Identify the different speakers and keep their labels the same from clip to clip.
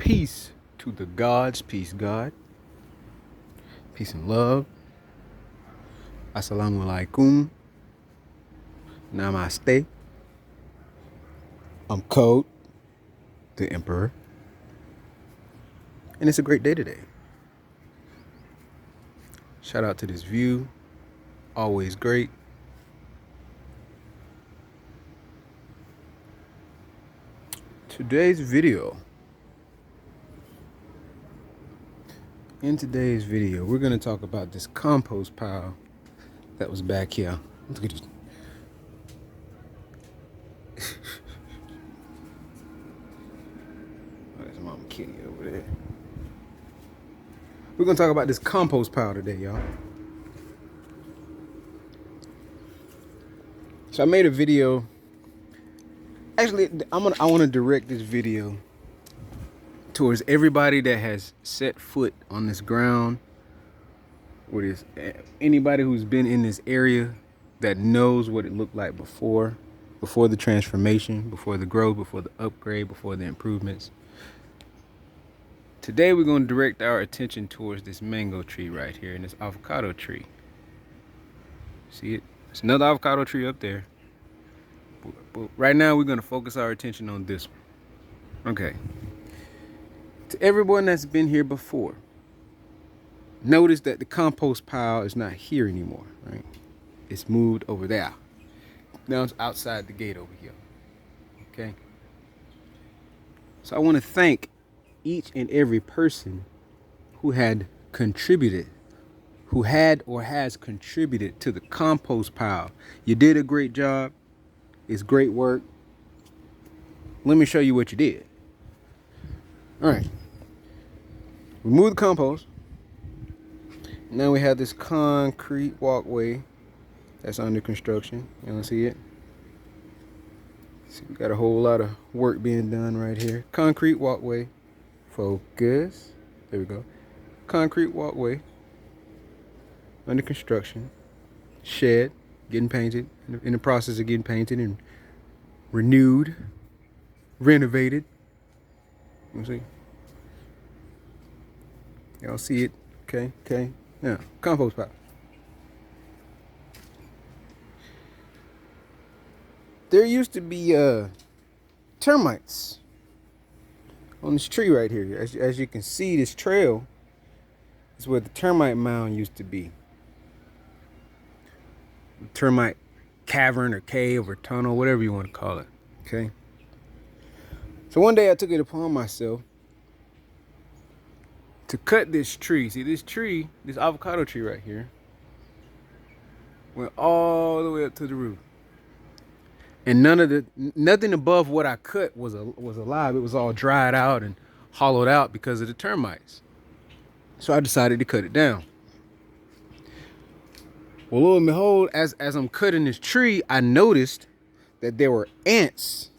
Speaker 1: Peace to the gods, peace, God. Peace and love. Assalamu alaikum. Namaste. I'm Code, the Emperor. And it's a great day today. Shout out to this view. Always great. In today's video, we're going to talk about this compost pile that was back here. Look at this. Oh, there's Mama Kitty over there. We're going to talk about this compost pile today, y'all. So I made a video. Actually, I want to direct this video towards everybody that has set foot on this ground, or this, anybody who's been in this area that knows what it looked like before the transformation, before the growth, before the upgrade, before the improvements. Today we're going to direct our attention towards this mango tree right here and this avocado tree. See it? There's another avocado tree up there. But right now we're going to focus our attention on this one. Okay. To everyone that's been here before, notice that the compost pile is not here anymore, right? It's moved over there. Now it's outside the gate over here. Okay? So I want to thank each and every person who had contributed, who had or has contributed to the compost pile. You did a great job. It's great work. Let me show you what you did. All right. Remove the compost. Now we have this concrete walkway that's under construction. You don't see it? See, we got a whole lot of work being done right here. Concrete walkway. Focus. There we go. Concrete walkway under construction. Shed getting painted, in the process of getting painted and renewed, renovated. You see? Y'all see it? Okay. Now, compost pile. There used to be termites on this tree right here. As you can see, this trail is where the termite mound used to be. Termite cavern or cave or tunnel, whatever you want to call it. Okay. So one day I took it upon myself to cut this tree. See, this tree, this avocado tree right here, went all the way up to the roof. And nothing above what I cut was alive. It was all dried out and hollowed out because of the termites. So I decided to cut it down. Well, lo and behold, as I'm cutting this tree, I noticed that there were ants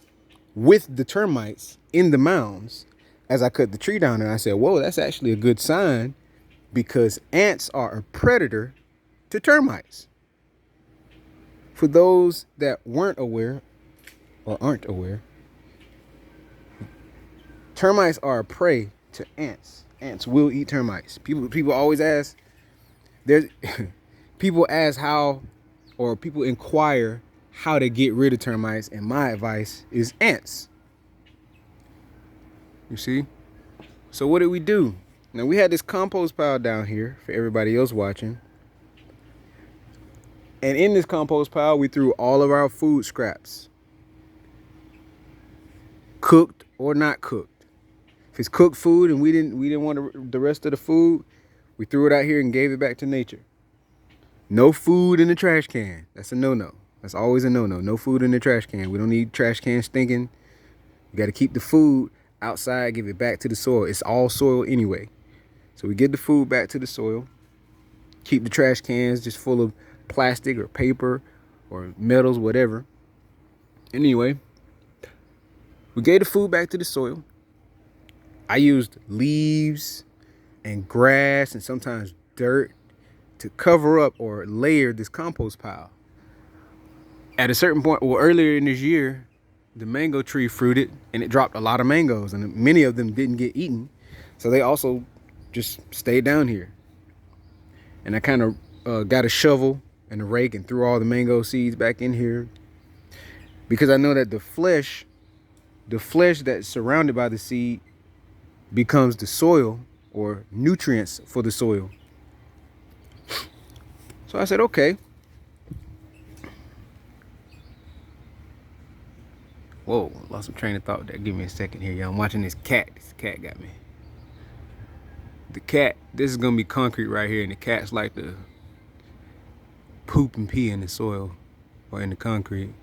Speaker 1: with the termites in the mounds as I cut the tree down. And I said, whoa, that's actually a good sign, because ants are a predator to termites. For those that weren't aware or aren't aware, termites are a prey to ants. Ants will eat termites. People always ask, people ask how, or people inquire how to get rid of termites, and my advice is ants. You see? So what did we do? Now we had this compost pile down here for everybody else watching. And in this compost pile, we threw all of our food scraps. Cooked or not cooked. If it's cooked food and we didn't want the rest of the food, we threw it out here and gave it back to nature. No food in the trash can. That's a no-no. That's always a no-no. No food in the trash can. We don't need trash cans stinking. You got to keep the food outside, give it back to the soil. It's all soil anyway. So we get the food back to the soil. Keep the trash cans just full of plastic or paper or metals, whatever. Anyway, we gave the food back to the soil. I used leaves and grass and sometimes dirt to cover up or layer this compost pile. At a certain point, well, earlier in this year, the mango tree fruited and it dropped a lot of mangoes, and many of them didn't get eaten. So they also just stayed down here. And I kind of got a shovel and a rake and threw all the mango seeds back in here, because I know that the flesh that's surrounded by the seed becomes the soil or nutrients for the soil. So I said, okay. Whoa, lost some train of thought there. Give me a second here, y'all. I'm watching this cat. This cat got me. The cat, this is gonna be concrete right here, and the cats like to poop and pee in the soil or in the concrete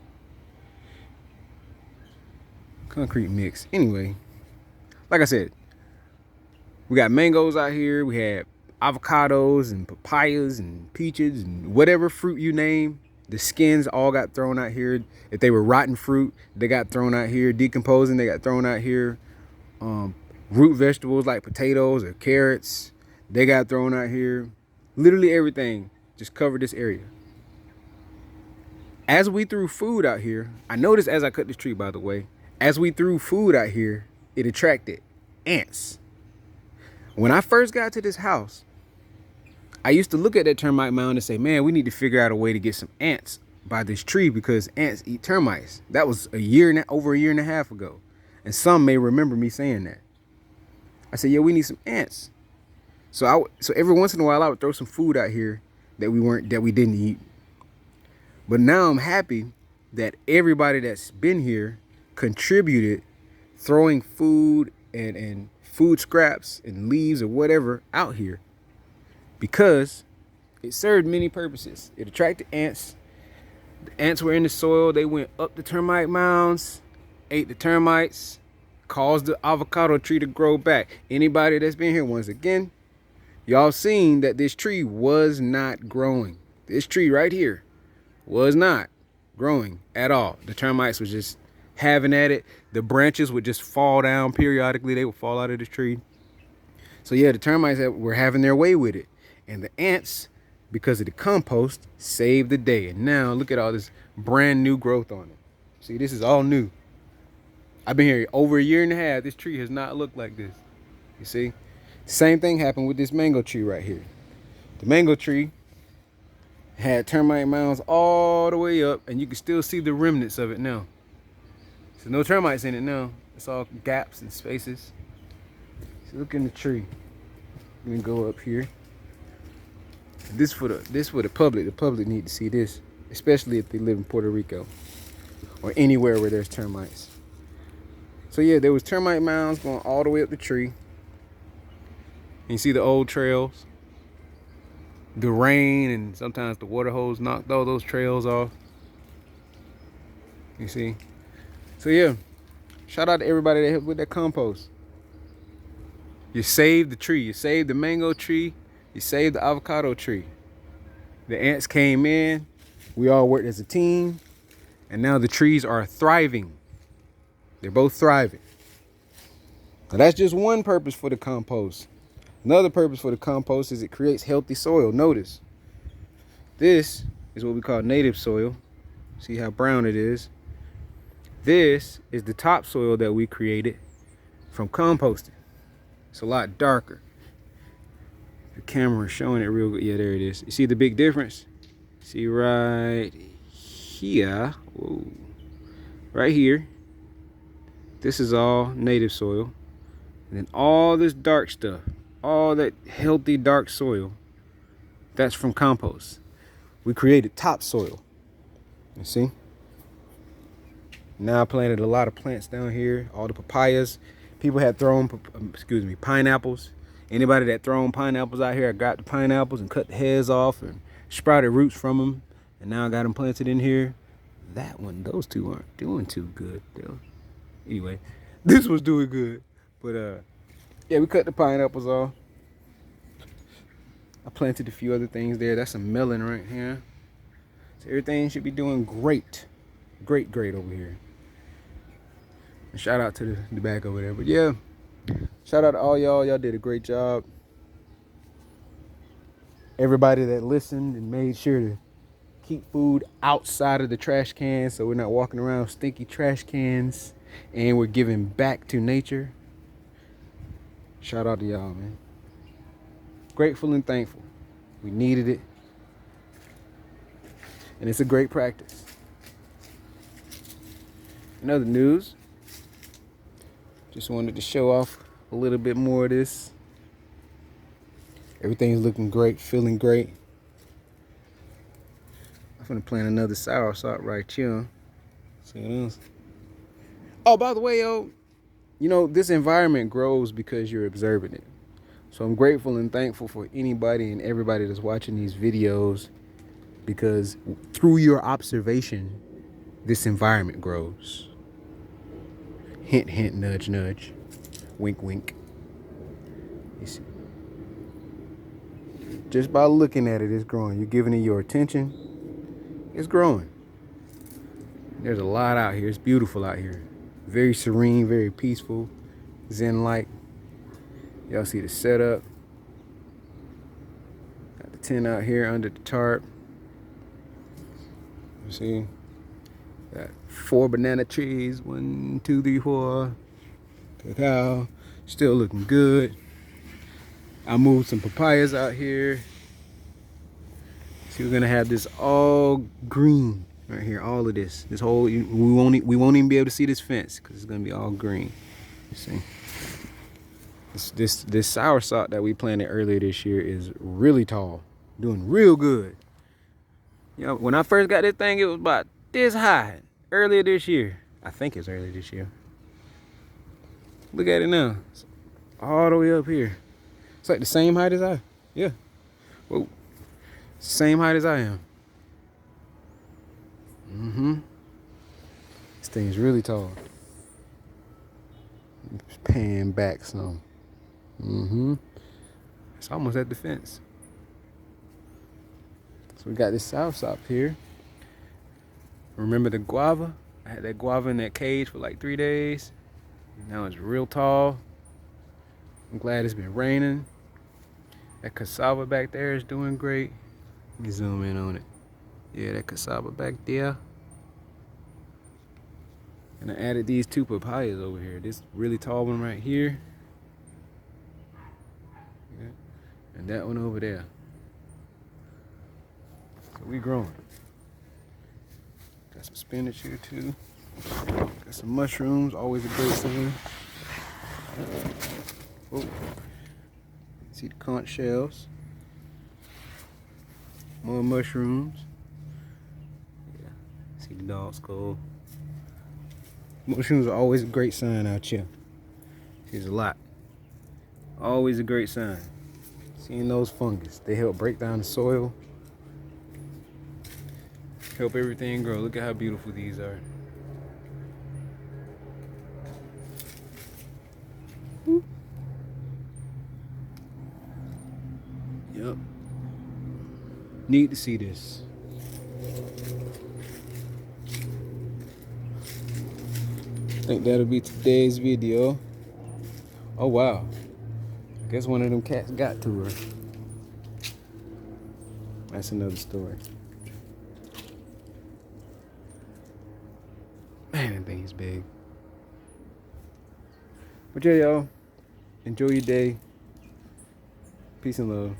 Speaker 1: mix. Anyway, like I said, we got mangoes out here. We had avocados and papayas and peaches and whatever fruit you name. The skins all got thrown out here. If they were rotten fruit, they got thrown out here. Decomposing, they got thrown out here. Root vegetables like potatoes or carrots, they got thrown out here. Literally everything just covered this area. As we threw food out here, I noticed as I cut this tree, by the way, as we threw food out here, it attracted ants. When I first got to this house, I used to look at that termite mound and say, man, we need to figure out a way to get some ants by this tree, because ants eat termites. That was over a year and a half ago. And some may remember me saying that. I said, yeah, we need some ants. So every once in a while I would throw some food out here that we didn't eat. But now I'm happy that everybody that's been here contributed, throwing food and food scraps and leaves or whatever out here, because it served many purposes. It attracted ants. The ants were in the soil. They went up the termite mounds, ate the termites, caused the avocado tree to grow back. Anybody that's been here, once again, y'all seen that this tree was not growing. This tree right here was not growing at all. The termites was just having at it. The branches would just fall down periodically. They would fall out of the tree. So yeah, the termites were having their way with it. And the ants, because of the compost, saved the day. And now look at all this brand new growth on it. See, this is all new. I've been here over a year and a half. This tree has not looked like this. You see? Same thing happened with this mango tree right here. The mango tree had termite mounds all the way up, and you can still see the remnants of it now. So no termites in it now. It's all gaps and spaces. So look in the tree. Let me go up here. This for the public. The public need to see this, especially if they live in Puerto Rico or anywhere where there's termites. So yeah, there was termite mounds going all the way up the tree. And you see the old trails. The rain and sometimes the water hose knocked all those trails off. You see? So yeah, shout out to everybody that helped with that compost. You saved the tree. You saved the mango tree. You saved the avocado tree. The ants came in. We all worked as a team. And now the trees are thriving. They're both thriving. Now that's just one purpose for the compost. Another purpose for the compost is it creates healthy soil. Notice, this is what we call native soil. See how brown it is? This is the topsoil that we created from composting. It's a lot darker. The camera is showing it real good. Yeah, there it is. You see the big difference? See right here. Whoa. Right here. This is all native soil. And then all this dark stuff, all that healthy dark soil, that's from compost. We created topsoil. You see? Now I planted a lot of plants down here. All the papayas. People had thrown, pineapples. Anybody that thrown pineapples out here, I got the pineapples and cut the heads off and sprouted roots from them. And now I got them planted in here. Those two aren't doing too good. Anyway, this was doing good. But yeah, we cut the pineapples off. I planted a few other things there. That's a melon right here. So everything should be doing great. Great over here. And shout out to the back over there. But yeah, shout out to all y'all. Y'all did a great job. Everybody that listened and made sure to keep food outside of the trash cans so we're not walking around with stinky trash cans, and we're giving back to nature. Shout out to y'all, man. Grateful and thankful. We needed it. And it's a great practice. In other news, just wanted to show off a little bit more of this. Everything's looking great, feeling great. I'm gonna plant another soursop right here. See what else? Oh, by the way, yo, you know, this environment grows because you're observing it. So I'm grateful and thankful for anybody and everybody that's watching these videos, because through your observation, this environment grows. Hint, hint, nudge, nudge. Wink, wink. You see? Just by looking at it, it's growing. You're giving it your attention, it's growing. There's a lot out here. It's beautiful out here. Very serene, very peaceful, zen-like. Y'all see the setup. Got the tent out here under the tarp. You see? Got 4 banana trees. 1, 2, 3, 4. Cacao. Still looking good. I moved some papayas out here. See, we're gonna have this all green right here. All of this. This whole, we won't even be able to see this fence because it's gonna be all green. You see? This soursop that we planted earlier this year is really tall, doing real good. You know, when I first got this thing, it was about this high earlier this year. I think it's earlier this year. Look at it now. It's all the way up here. It's like the same height as I. Yeah. Whoa. Same height as I am. This thing is really tall. Just pan back some. It's almost at the fence. So we got this soursop here. Remember the guava? I had that guava in that cage for like 3 days. Now it's real tall. I'm glad it's been raining. That cassava back there is doing great. Let me zoom in on it. Yeah, that cassava back there. And I added these 2 papayas over here. This really tall one right here. Yeah. And that one over there. So we growing. Got some spinach here too. Got some mushrooms, always a great sign. Oh. See the conch shells. More mushrooms. Yeah. See the dog skull. Mushrooms are always a great sign out here. There's a lot. Always a great sign. Seeing those fungus. They help break down the soil. Help everything grow. Look at how beautiful these are. Yep. Need to see this. I think that'll be today's video. Oh wow. I guess one of them cats got to her. That's another story. Man, that thing's big. But yeah, y'all. Enjoy your day. Peace and love.